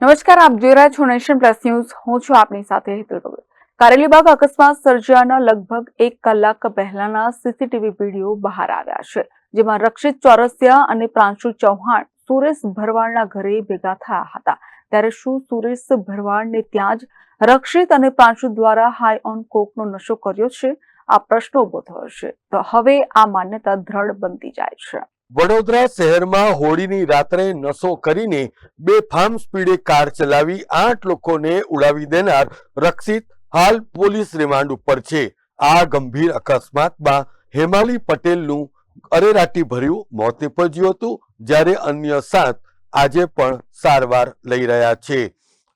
નમસ્કાર, આપ જોઈ રહ્યા છો નેશન પ્લસ ન્યૂઝ. હું છું આપની સાથે હેતલ ભગત. કારેલીબાગ અકસ્માત સર્જાના લગભગ 1 કલાક પહેલાના સીસીટીવી વિડીયો બહાર આવ્યા છે, જેમાં રક્ષિત ચોરસિયા અને પ્રાંશુ ચૌહાણ સુરેશ ભરવાડના ઘરે ભેગા થયા હતા. ત્યારે શું સુરેશ ભરવાડને ત્યાં જ રક્ષિત અને પ્રાંશુ દ્વારા હાઈ ઓન કોકનો નશો કર્યો છે? આ પ્રશ્નો ઉભો થયો છે, તો હવે આ માન્યતા દ્રઢ બનતી જાય છે. વડોદરા શહેરમાં હોળીની રાત્રે નશો કરીને બેફામ સ્પીડે કાર ચલાવી 8 લોકોને ઉડાવી દેનાર રક્ષિત હાલ પોલીસ રિમાન્ડ ઉપર છે. આ ગંભીર અકસ્માતમાં હેમાલી પટેલનું અરેરાટી ભર્યું મોત નીપજ્યું હતું, જ્યારે અન્ય 7 આજે પણ સારવાર લઈ રહ્યા છે.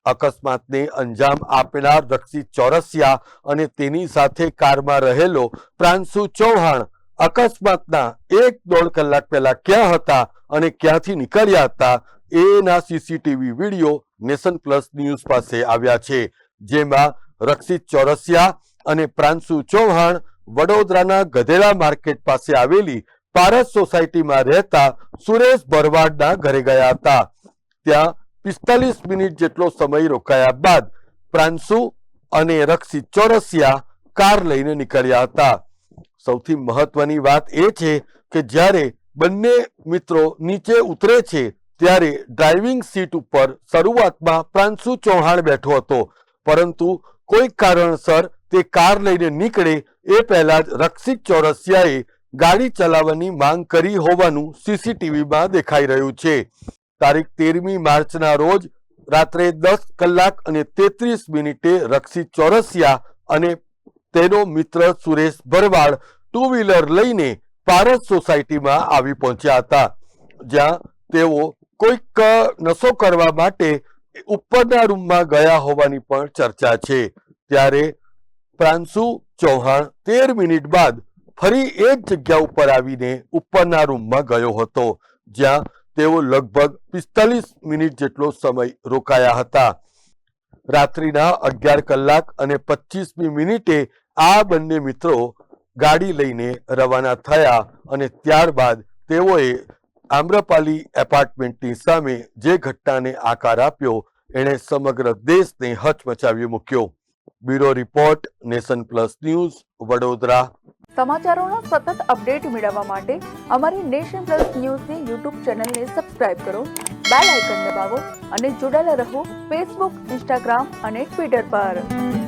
અકસ્માતને અંજામ આપનાર રક્ષિત ચોરસિયા અને તેની સાથે કારમાં રહેલો પ્રાંશુ ચૌહાણ અકસ્માતના 1-1.5 કલાક પહેલા ક્યાં હતા અને ક્યાંથી નીકળ્યા હતા એના CCTV video nation plus news પાસે આવ્યા છે, જેમાં રક્ષિત ચોરસિયા અને પ્રાંશુ ચૌહાણ વડોદરાના ગધેડા માર્કેટ પાસે આવેલી પારસ સોસાયટીમાં રહેતા સુરેશ ભરવાડના ઘરે ગયા હતા. ત્યાં 45 મિનિટ જેટલો સમય રોકાયા બાદ પ્રાંશુ અને રક્ષિત ચોરસિયા કાર લઈને નીકળ્યા હતા. સૌથી મહત્વની વાત એ છે કે જ્યારે બંને મિત્રો નીચે ઉતરે છે ત્યારે ડ્રાઇવિંગ સીટ ઉપર શરૂઆતમાં પ્રાંશુ ચૌહાણ બેઠો હતો, પરંતુ કોઈ કારણસર તે કાર લઈને નીકળે એ પહેલા જ રક્ષિત ચોરસિયાએ ગાડી ચલાવવાની માંગ કરી હોવાનું સીસીટીવીમાં દેખાઈ રહ્યું છે. તારીખ 13મી માર્ચના રોજ રાત્રે 10 કલાક અને 33 મિનિટે રક્ષિત ચોરસિયા અને તેનો મિત્ર સુરેશ ભરવાડ 2 વ્હીલર લઈને પારસ સોસાયટીમાં આવી પહોંચ્યા હતા, જ્યાં તેઓ કોઈક નશો કરવા માટે ઉપરના રૂમમાં ગયા હોવાની પણ ચર્ચા છે. ત્યારે પ્રાંશુ ચૌહાણ 13 મિનિટ બાદ ફરી એ જ જગ્યા ઉપર આવીને ઉપરના રૂમમાં ગયો હતો, જ્યાં તેઓ લગભગ 45 મિનિટ જેટલો સમય રોકાયા હતા. રાત્રિના 11 કલાક અને 25મી મિનિટે આ બંને મિત્રો ગાડી લઈને રવાના થયા અને ત્યારબાદ તેઓએ આમ્રપાલી એપાર્ટમેન્ટની સામે જે ઘટનાને આકાર આપ્યો એણે સમગ્ર દેશને હચમચાવી મૂક્યો. Bureau report, nation plus news, Vadodara. સમાચારોના સતત અપડેટ મેળવવા માટે અમારી નેશન પ્લસ ન્યૂઝની યુટ્યુબ ચેનલને સબસ્ક્રાઇબ કરો, બેલ આઇકન દબાવો અને જોડાયેલા રહો ફેસબુક, ઇન્સ્ટાગ્રામ અને ટ્વિટર પર.